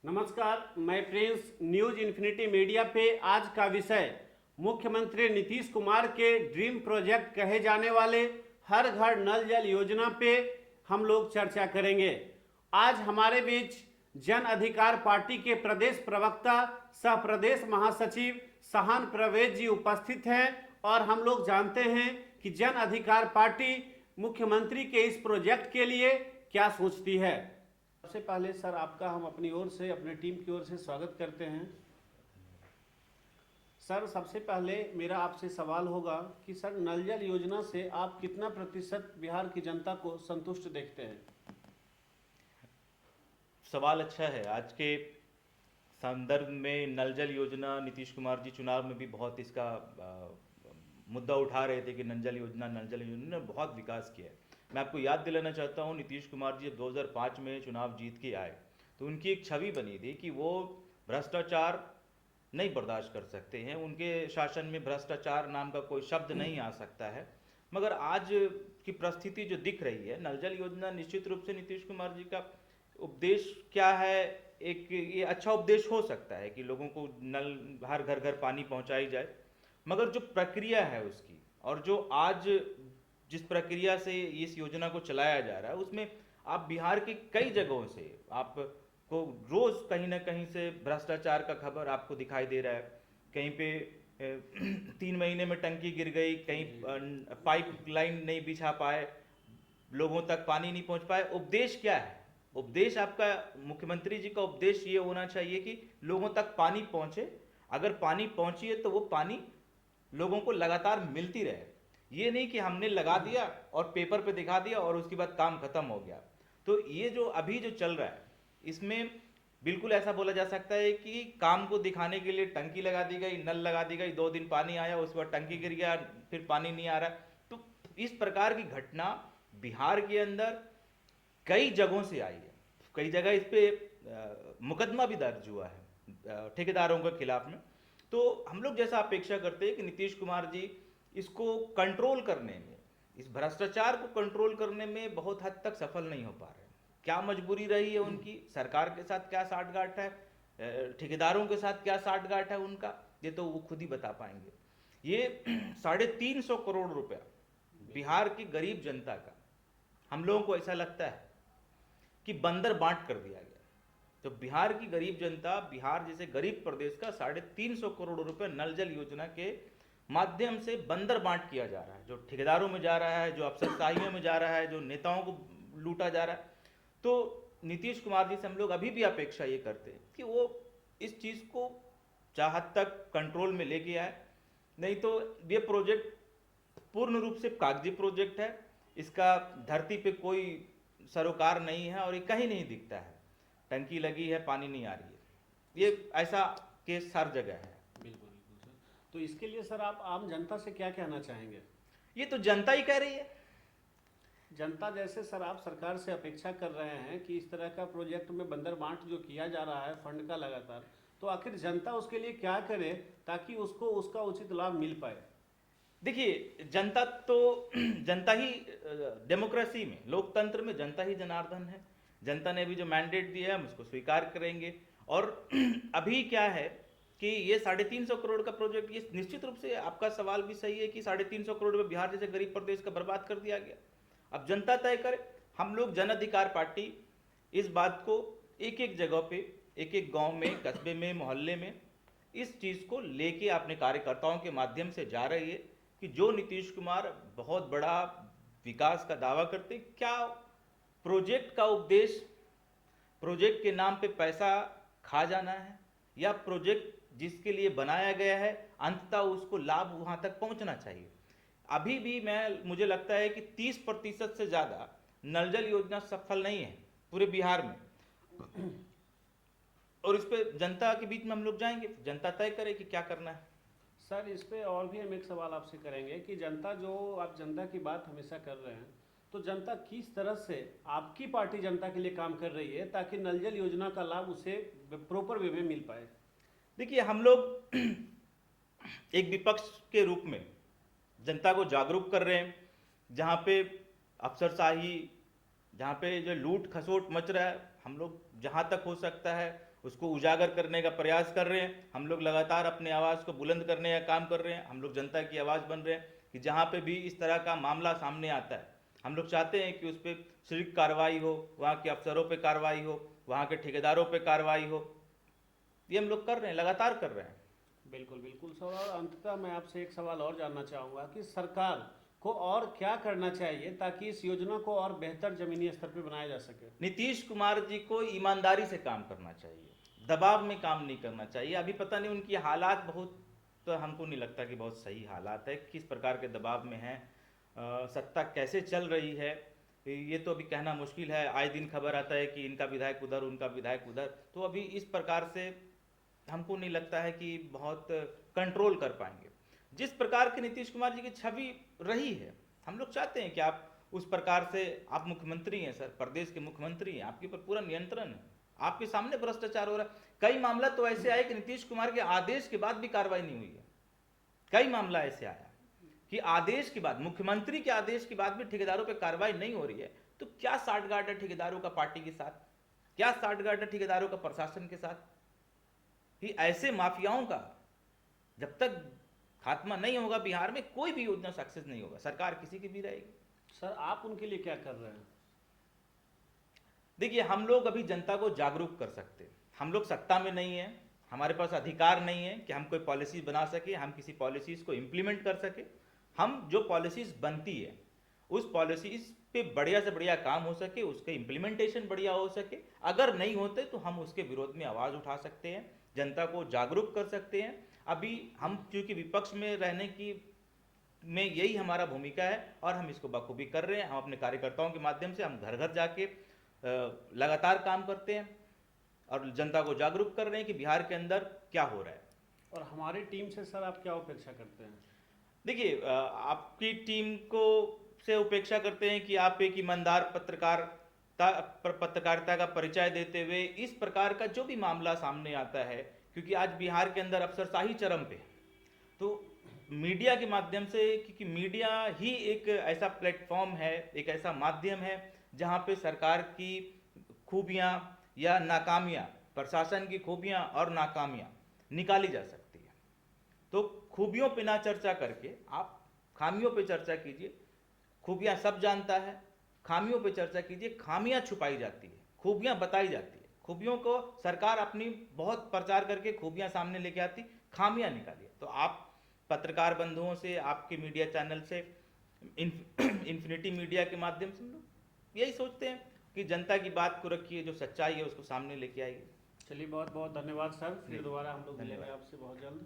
नमस्कार, मैं Prince. News infinity media पे आज का विषय मुख्यमंत्री नीतीश कुमार के ड्रीम प्रोजेक्ट कहे जाने वाले हर घर नल जल योजना पे हम लोग चर्चा करेंगे। आज हमारे बीच जन अधिकार पार्टी के प्रदेश प्रवक्ता सह प्रदेश महासचिव सहान प्रवेश जी उपस्थित हैं और हम लोग जानते हैं कि जन अधिकार पार्टी मुख्यमंत्री के इस प्रोजेक्ट के लिए क्या सोचती है। सबसे पहले सर आपका हम अपनी ओर से अपने टीम की ओर से स्वागत करते हैं। सर सबसे पहले मेरा आपसे सवाल होगा कि सर नल जल योजना से आप कितना प्रतिशत बिहार की जनता को संतुष्ट देखते हैं। सवाल अच्छा है। आज के संदर्भ में नल जल योजना, नीतीश कुमार जी चुनाव में भी बहुत इसका मुद्दा उठा रहे थे कि नल जल योजना ने बहुत विकास किया है। मैं आपको याद दिलाना चाहता हूँ, नीतीश कुमार जी जब 2005 में चुनाव जीत के आए तो उनकी एक छवि बनी थी कि वो भ्रष्टाचार नहीं बर्दाश्त कर सकते हैं, उनके शासन में भ्रष्टाचार नाम का कोई शब्द नहीं आ सकता है। मगर आज की परिस्थिति जो दिख रही है, नल जल योजना निश्चित रूप से नीतीश कुमार जी का उपदेश क्या है, एक ये अच्छा उपदेश हो सकता है कि लोगों को नल हर घर घर पानी पहुंचाई जाए। मगर जो प्रक्रिया है उसकी, और जो आज जिस प्रक्रिया से इस योजना को चलाया जा रहा है, उसमें आप बिहार की कई जगहों से आपको रोज कहीं ना कहीं से भ्रष्टाचार का खबर आपको दिखाई दे रहा है। कहीं पे 3 महीने में टंकी गिर गई, कहीं पाइप लाइन नहीं बिछा पाए, लोगों तक पानी नहीं पहुंच पाए। उपदेश क्या है? उपदेश आपका, मुख्यमंत्री जी का उपदेश ये होना चाहिए कि लोगों तक पानी पहुंचे। अगर पानी पहुंची है तो वो पानी लोगों को लगातार मिलती रहे। ये नहीं कि हमने लगा दिया और पेपर पे दिखा दिया और उसके बाद काम खत्म हो गया। तो ये जो अभी जो चल रहा है, इसमें बिल्कुल ऐसा बोला जा सकता है कि काम को दिखाने के लिए टंकी लगा दी गई, नल लगा दी गई, 2 दिन पानी आया, उसके बाद टंकी गिर गया, फिर पानी नहीं आ रहा। तो इस प्रकार की घटना बिहार के अंदर कई जगहों से आई है। कई जगह इस पे मुकदमा भी दर्ज हुआ है ठेकेदारों के खिलाफ में। तो हम लोग जैसा अपेक्षा करते हैं कि नीतीश कुमार जी इसको कंट्रोल करने में, इस भ्रष्टाचार को कंट्रोल करने में बहुत हद तक सफल नहीं हो पा रहे हैं। क्या मजबूरी रही है उनकी, सरकार के साथ क्या साठगांठ है, ठेकेदारों के साथ क्या साठगांठ है उनका, ये तो वो खुद ही बता पाएंगे। ये 350 करोड़ रुपया बिहार की गरीब जनता का, हम लोगों को ऐसा लगता है कि बंदर बांट कर दिया गया। तो बिहार की गरीब जनता, बिहार जैसे गरीब प्रदेश का 350 करोड़ रुपए नल जल योजना के माध्यम से बंदर बांट किया जा रहा है, जो ठेकेदारों में जा रहा है, जो अफसरशाहियों में जा रहा है, जो नेताओं को लूटा जा रहा है। तो नीतीश कुमार जी से हम लोग अभी भी अपेक्षा ये करते हैं कि वो इस चीज़ को चाहत तक कंट्रोल में लेके आए। नहीं तो ये प्रोजेक्ट पूर्ण रूप से कागजी प्रोजेक्ट है, इसका धरती पे कोई सरोकार नहीं है और ये कहीं नहीं दिखता है। टंकी लगी है, पानी नहीं आ रही है, ये ऐसा केस हर जगह है। बिल्कुल बिल्कुल सर। तो इसके लिए सर आप आम जनता से क्या कहना चाहेंगे। ये तो जनता ही कह रही है। जनता जैसे सर आप सरकार से अपेक्षा कर रहे हैं कि इस तरह का प्रोजेक्ट में बंदर बांट जो किया जा रहा है फंड का लगातार, तो आखिर जनता उसके लिए क्या करे ताकि उसको उसका उचित लाभ मिल पाए। देखिए, जनता तो जनता ही, डेमोक्रेसी में, लोकतंत्र में जनता ही जनार्दन है। जनता ने अभी जो मैंडेट दिया है हम उसको स्वीकार करेंगे। और अभी क्या है कि ये 350 करोड़ का प्रोजेक्ट, ये निश्चित रूप से आपका सवाल भी सही है कि 350 करोड़ में बिहार जैसे गरीब प्रदेश का बर्बाद कर दिया गया। अब जनता तय करे। हम लोग जन अधिकार पार्टी इस बात को एक एक जगह पे, एक एक गांव में, कस्बे में, मोहल्ले में इस चीज़ को लेके अपने कार्यकर्ताओं के माध्यम से जा रही है कि जो नीतीश कुमार बहुत बड़ा विकास का दावा करते, क्या प्रोजेक्ट का उद्देश्य प्रोजेक्ट के नाम पे पैसा खा जाना है, या प्रोजेक्ट जिसके लिए बनाया गया है अंततः उसको लाभ वहां तक पहुंचना चाहिए। अभी भी मुझे लगता है कि 30% से ज़्यादा नल जल योजना सफल नहीं है पूरे बिहार में। और इस पे जनता के बीच में हम लोग जाएंगे, जनता तय करे कि क्या करना है। सर इस पे और भी हम एक सवाल आपसे करेंगे कि जनता, जो आप जनता की बात हमेशा कर रहे हैं, तो जनता किस तरह से आपकी पार्टी जनता के लिए काम कर रही है ताकि नल जल योजना का लाभ उसे प्रॉपर वे में मिल पाए। देखिए, हम लोग एक विपक्ष के रूप में जनता को जागरूक कर रहे हैं। जहाँ पे अफसरशाही, जहाँ पे जो लूट खसोट मच रहा है, हम लोग जहाँ तक हो सकता है उसको उजागर करने का प्रयास कर रहे हैं। हम लोग लगातार अपने आवाज़ को बुलंद करने का काम कर रहे हैं। हम लोग जनता की आवाज़ बन रहे हैं कि जहाँ पे भी इस तरह का मामला सामने आता है, हम लोग चाहते हैं कि उस पर सख्त कार्रवाई हो, वहाँ के अफसरों पे कार्रवाई हो, वहाँ के ठेकेदारों पे कार्रवाई हो। ये हम लोग कर रहे हैं, लगातार कर रहे हैं। बिल्कुल बिल्कुल सर। और अंततः मैं आपसे एक सवाल और जानना चाहूँगा कि सरकार को और क्या करना चाहिए ताकि इस योजना को और बेहतर जमीनी स्तर पर बनाया जा सके। नीतीश कुमार जी को ईमानदारी से काम करना चाहिए, दबाव में काम नहीं करना चाहिए। अभी पता नहीं उनकी हालात बहुत, तो हमको नहीं लगता कि बहुत सही हालात है, किस प्रकार के दबाव में हैं, सत्ता कैसे चल रही है ये तो अभी कहना मुश्किल है। आए दिन खबर आता है कि इनका विधायक उधर, उनका विधायक उधर, तो अभी इस प्रकार से हमको नहीं लगता है कि बहुत कंट्रोल कर पाएंगे। जिस प्रकार के नीतीश कुमार जी की छवि रही है, हम लोग चाहते हैं कि आप उस प्रकार से, आप मुख्यमंत्री हैं सर, प्रदेश के मुख्यमंत्री हैं, आपके ऊपर पूरा नियंत्रण है, आपके सामने भ्रष्टाचार हो रहा है। कई मामला तो ऐसे आए कि नीतीश कुमार के आदेश के बाद भी कार्रवाई नहीं हुई है। कई मामला ऐसे आया कि आदेश के बाद, मुख्यमंत्री के आदेश के बाद भी ठेकेदारों पर कार्रवाई नहीं हो रही है। तो क्या साठगांठ है ठेकेदारों का पार्टी के साथ, क्या साठगांठ है ठेकेदारों का प्रशासन के साथ? कि ऐसे माफियाओं का जब तक खात्मा नहीं होगा बिहार में, कोई भी योजना सक्सेस नहीं होगा, सरकार किसी की भी रहेगी। सर आप उनके लिए क्या कर रहे हैं? देखिए, हम लोग अभी जनता को जागरूक कर सकते हैं। हम लोग सत्ता में नहीं है, हमारे पास अधिकार नहीं है कि हम कोई पॉलिसीज बना सके, हम किसी पॉलिसीज को इम्प्लीमेंट कर सके। हम जो पॉलिसीज बनती है उस पॉलिसीज पे बढ़िया से बढ़िया काम हो सके, उसके इम्प्लीमेंटेशन बढ़िया हो सके। अगर नहीं होते तो हम उसके विरोध में आवाज़ उठा सकते हैं, जनता को जागरूक कर सकते हैं। अभी हम क्योंकि विपक्ष में रहने की में यही हमारा भूमिका है और हम इसको बखूबी कर रहे हैं। हम अपने कार्यकर्ताओं के माध्यम से हम घर घर जाके लगातार काम करते हैं और जनता को जागरूक कर रहे हैं कि बिहार के अंदर क्या हो रहा है। और हमारी टीम से सर आप क्या अपेक्षा करते हैं? देखिए, आपकी टीम को से अपेक्षा करते हैं कि आप एक ईमानदार पत्रकारिता का परिचय देते हुए इस प्रकार का जो भी मामला सामने आता है, क्योंकि आज बिहार के अंदर अफसरशाही चरम पे, तो मीडिया के माध्यम से, क्योंकि मीडिया ही एक ऐसा प्लेटफॉर्म है, एक ऐसा माध्यम है जहां पे सरकार की खूबियां या नाकामियां, प्रशासन की खूबियां और नाकामियां निकाली जा सकती है। तो खूबियों पे ना चर्चा करके आप खामियों पे चर्चा कीजिए। खूबियां सब जानता है, खामियों पे चर्चा कीजिए। खामियां छुपाई जाती है, खूबियां बताई जाती है। खूबियों को सरकार अपनी बहुत प्रचार करके खूबियां सामने लेके आती, खामियां निकालिए। तो आप पत्रकार बंधुओं से, आपके मीडिया चैनल से, इन्फिनिटी मीडिया के माध्यम से हम लोग यही सोचते हैं कि जनता की बात को रखिए, जो सच्चाई है उसको सामने लेके आइए। चलिए बहुत बहुत धन्यवाद सर। फिर दोबारा हम लोग मिलेंगे धन्यवाद। आपसे बहुत जल्द।